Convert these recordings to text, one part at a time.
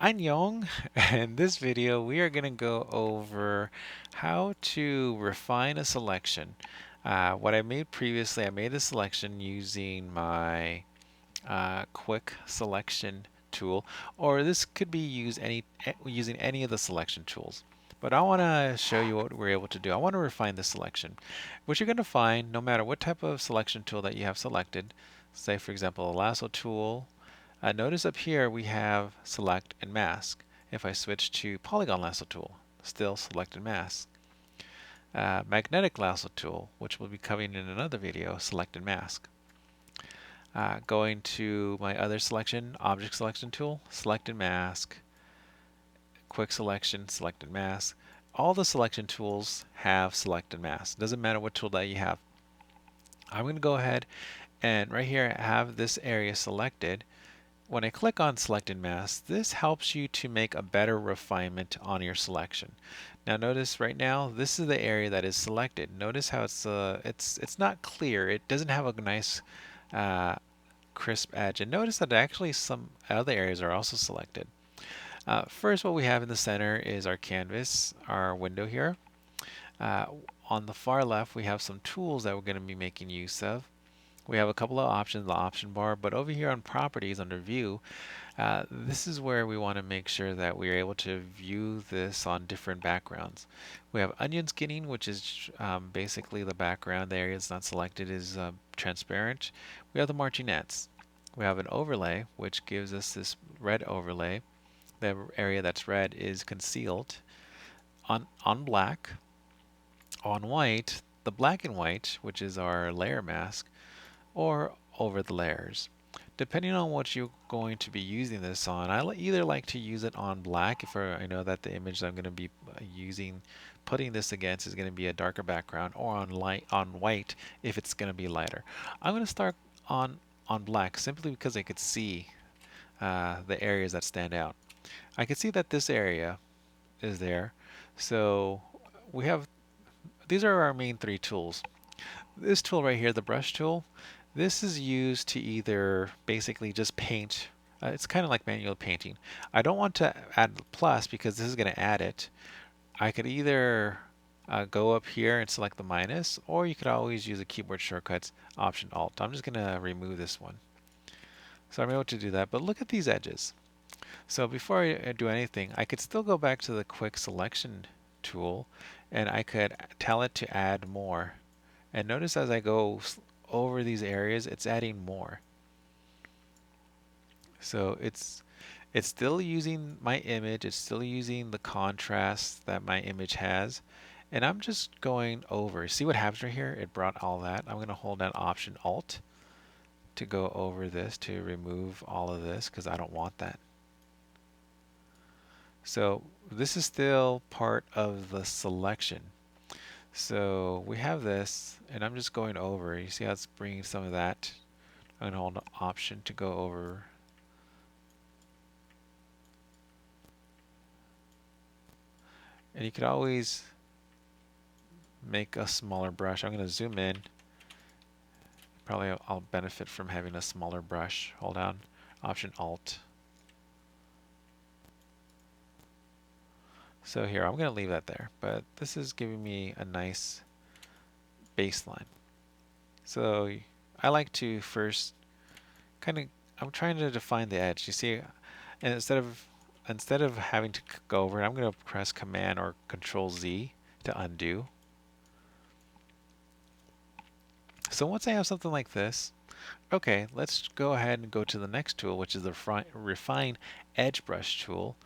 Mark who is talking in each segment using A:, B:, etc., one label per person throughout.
A: Annyeong! In this video, we are going to go over how to refine a selection. What I made previously, I made a selection using my quick selection tool, or this could be using any of the selection tools. But I want to show you what we're able to do. I want to refine the selection. What you're going to find, no matter what type of selection tool that you have selected, say for example a lasso tool, notice up here we have select and mask. If I switch to polygon lasso tool, still select and mask. Magnetic lasso tool, which we'll be covering in another video, select and mask. Going to my other selection, object selection tool, select and mask, quick selection, select and mask. All the selection tools have select and mask. Doesn't matter what tool that you have. I'm going to go ahead and right here have this area selected. When I click on select and mask, this helps you to make a better refinement on your selection. Now notice right now this is the area that is selected. Notice how it's not clear. It doesn't have a nice crisp edge. And notice that actually some other areas are also selected. First, what we have in the center is our canvas, our window here. On the far left, we have some tools that we're going to be making use of. We have a couple of options, the option bar, but over here on properties under view, this is where we want to make sure that we are able to view this on different backgrounds. We have onion skinning, which is basically the background. The area that's not selected is transparent. We have the marching ants. We have an overlay, which gives us this red overlay. The area that's red is concealed. On black, on white, the black and white, which is our layer mask, or over the layers. Depending on what you're going to be using this on, I either like to use it on black if I know that the image that I'm going to be putting this against is going to be a darker background, or on white if it's going to be lighter. I'm going to start on black simply because I could see the areas that stand out. I can see that this area is there, so we have these are our main three tools. This tool right here, the brush tool, this is used to either basically just paint. It's kind of like manual painting. I don't want to add the plus because this is going to add it. I could either go up here and select the minus, or you could always use the keyboard shortcuts Option Alt. I'm just going to remove this one. So I'm able to do that, but look at these edges. So before I do anything, I could still go back to the quick selection tool and I could tell it to add more. And notice as I go over these areas, it's adding more. So it's still using my image, it's still using the contrast that my image has, and I'm just going over. See what happens right here? It brought all that. I'm going to hold down Option Alt to go over this, to remove all of this, because I don't want that. So this is still part of the selection. So we have this, and I'm just going over. You see how it's bringing some of that? I'm going to hold Option to go over. And you could always make a smaller brush. I'm going to zoom in. Probably I'll benefit from having a smaller brush. Hold down Option Alt. So here, I'm going to leave that there, but this is giving me a nice baseline. So I like to first I'm trying to define the edge. You see, and instead of having to go over it, I'm going to press Command or Control Z to undo. So once I have something like this, okay, let's go ahead and go to the next tool, which is the Refine Edge Brush tool.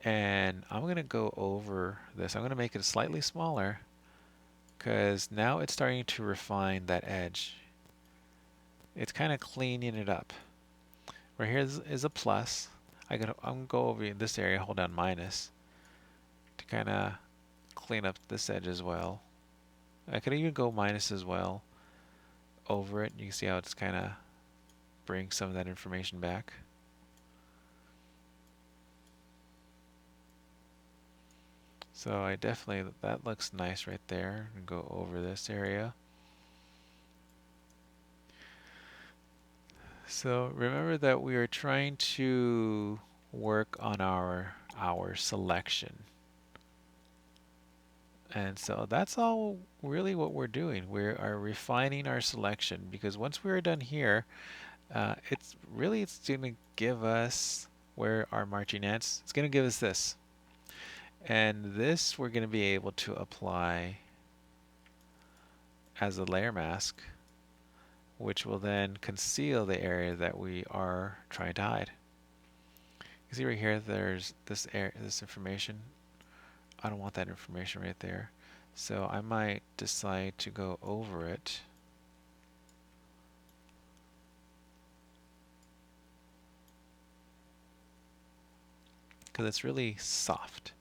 A: And I'm going to go over this. I'm going to make it slightly smaller because now it's starting to refine that edge. It's kind of cleaning it up. Right here is a plus. I'm going to go over in this area, hold down minus to kind of clean up this edge as well. I could even go minus as well over it. You can see how it's kind of brings some of that information back. So I definitely, that looks nice right there. And go over this area. So remember that we are trying to work on our selection. And so that's all really what we're doing. We are refining our selection because once we're done here, it's going to give us where our marching ants. It's going to give us this, and this we're going to be able to apply as a layer mask, which will then conceal the area that we are trying to hide. You see right here, there's this information. I don't want that information right there. So I might decide to go over it. Because it's really soft.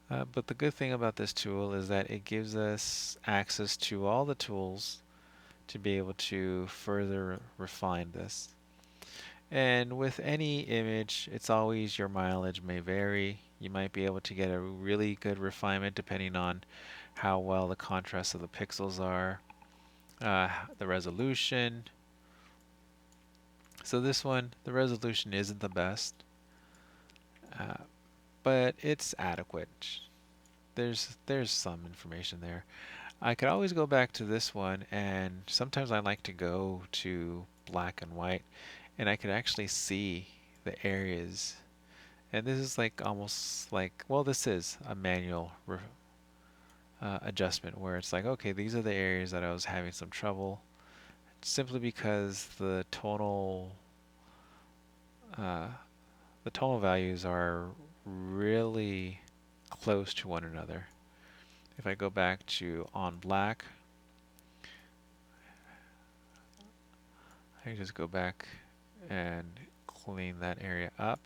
A: But the good thing about this tool is that it gives us access to all the tools to be able to further refine this. And with any image, it's always your mileage may vary. You might be able to get a really good refinement depending on how well the contrast of the pixels are, the resolution. So this one, the resolution isn't the best, but it's adequate. There's some information there. I could always go back to this one, and sometimes I like to go to black and white, and I could actually see the areas. And this is like almost like, well, this is a manual adjustment where it's like, okay, these are the areas that I was having some trouble, simply because uh, the tonal values are really close to one another. If I go back to on black, I just go back and clean that area up.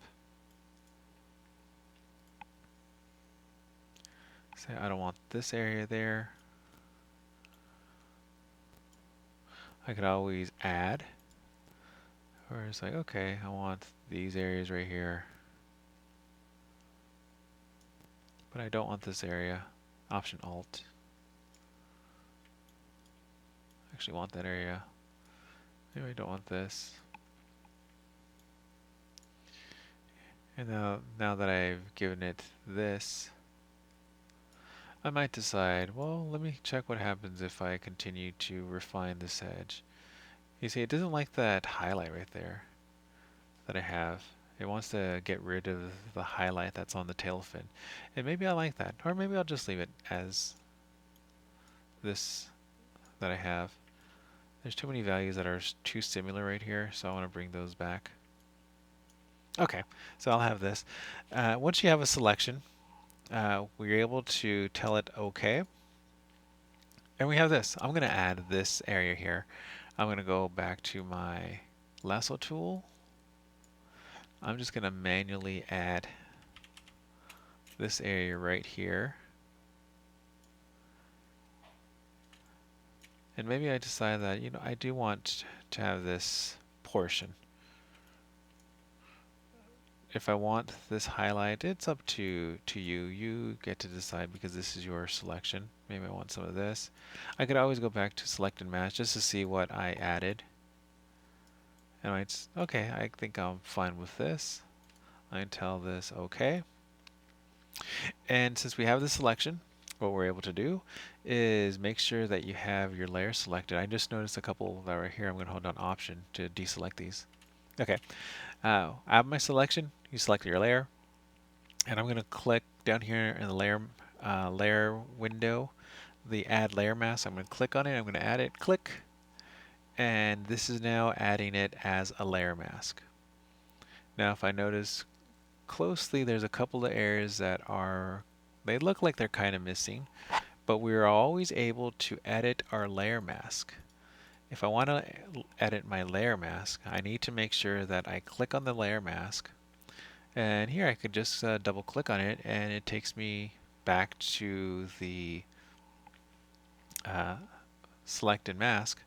A: Say I don't want this area there. I could always add, or it's like, okay, I want these areas right here, but I don't want this area. Option Alt. Actually want that area. Maybe I don't want this. And now that I've given it this, I might decide, well, let me check what happens if I continue to refine this edge. You see, it doesn't like that highlight right there that I have. It wants to get rid of the highlight that's on the tail fin. And maybe I like that. Or maybe I'll just leave it as this that I have. There's too many values that are too similar right here, so I want to bring those back. Okay, so I'll have this. Once you have a selection, we're able to tell it OK. And we have this. I'm going to add this area here. I'm going to go back to my lasso tool. I'm just going to manually add this area right here. And maybe I decide that, I do want to have this portion. If I want this highlight, it's up to you. You get to decide because this is your selection. Maybe I want some of this. I could always go back to select and match just to see what I added. And okay, I think I'm fine with this. I tell this okay. And since we have the selection, what we're able to do is make sure that you have your layer selected. I just noticed a couple that are here. I'm going to hold down Option to deselect these. Okay, I have my selection. You select your layer, and I'm going to click down here in the layer window, the Add Layer Mask. I'm going to click on it. I'm going to add it. Click, and this is now adding it as a layer mask. Now, if I notice closely, there's a couple of areas that they look like they're kind of missing, but we're always able to edit our layer mask. If I want to edit my layer mask, I need to make sure that I click on the layer mask, and here I could just double click on it, and it takes me back to the select and mask,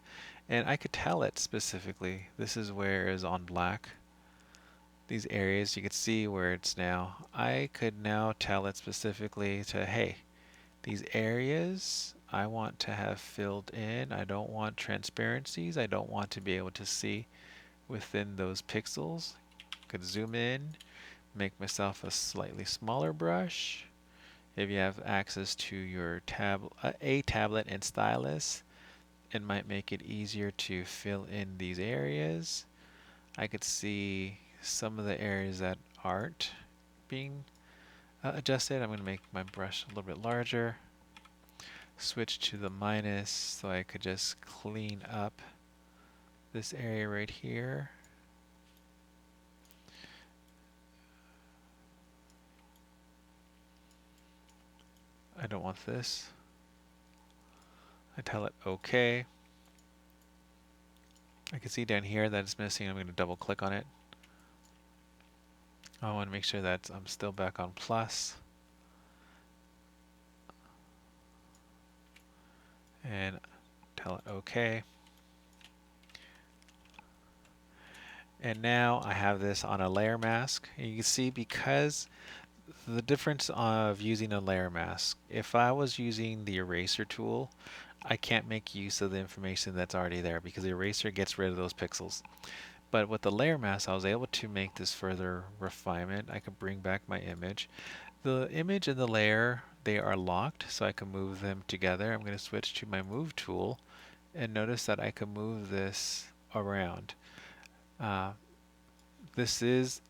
A: and I could tell it specifically. This is where it's on black. These areas, you can see where it's now. I could now tell it specifically to, hey, these areas I want to have filled in. I don't want transparencies. I don't want to be able to see within those pixels. Could zoom in, make myself a slightly smaller brush. If you have access to your a tablet and stylus, it might make it easier to fill in these areas. I could see some of the areas that aren't being adjusted. I'm going to make my brush a little bit larger. Switch to the minus so I could just clean up this area right here. I don't want this. I tell it OK. I can see down here that it's missing. I'm going to double click on it. I want to make sure that I'm still back on plus. And tell it OK. And now I have this on a layer mask. And you can see because the difference of using a layer mask, if I was using the eraser tool, I can't make use of the information that's already there because the eraser gets rid of those pixels. But with the layer mask, I was able to make this further refinement. I could bring back my image. The image and the layer, they are locked, so I can move them together. I'm going to switch to my move tool and notice that I can move this around. This is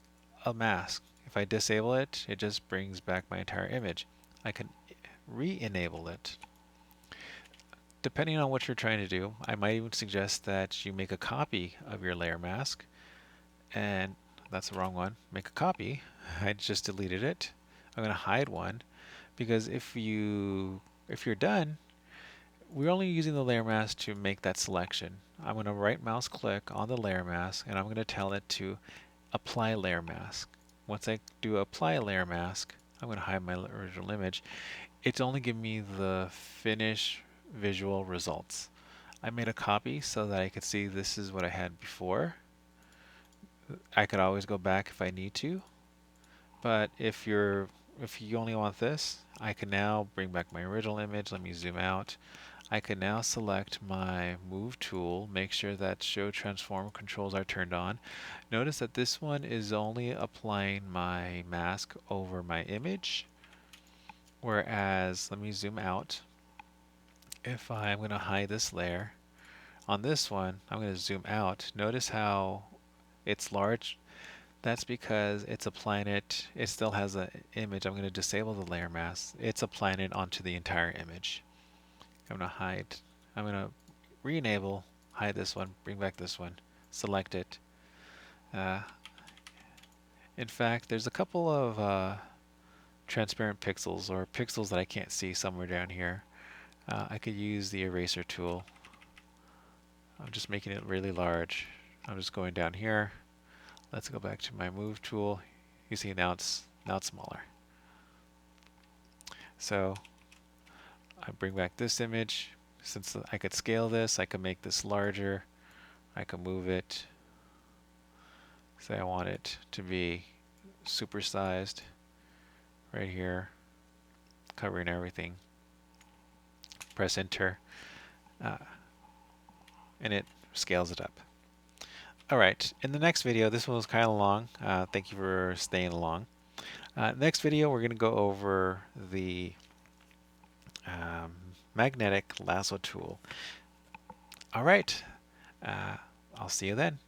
A: a mask. If I disable it, it just brings back my entire image. I can re-enable it. Depending on what you're trying to do, I might even suggest that you make a copy of your layer mask. And that's the wrong one. Make a copy. I just deleted it. I'm going to hide one because if you're done, we're only using the layer mask to make that selection. I'm going to right mouse click on the layer mask and I'm going to tell it to apply layer mask. Once I do apply layer mask, I'm going to hide my original image. It's only giving me the finished visual results. I made a copy so that I could see this is what I had before. I could always go back if I need to, but if you only want this, I can now bring back my original image. Let me zoom out. I can now select my move tool, make sure that show transform controls are turned on. Notice that this one is only applying my mask over my image, whereas let me zoom out. If I'm going to hide this layer, on this one I'm going to zoom out. Notice how it's large. That's because it's applying it, it still has an image. I'm going to disable the layer mask. It's applying it onto the entire image. I'm going to hide. I'm going to re-enable, hide this one, bring back this one, select it. In fact, there's a couple of transparent pixels or pixels that I can't see somewhere down here. I could use the eraser tool. I'm just making it really large. I'm just going down here. Let's go back to my move tool. You see now it's smaller. So I bring back this image. Since I could scale this, I could make this larger. I could move it. Say I want it to be supersized right here, covering everything. Press enter, and it scales it up. Alright, in the next video, this one was kind of long. Thank you for staying along. Next video, we're going to go over the magnetic lasso tool. Alright, I'll see you then.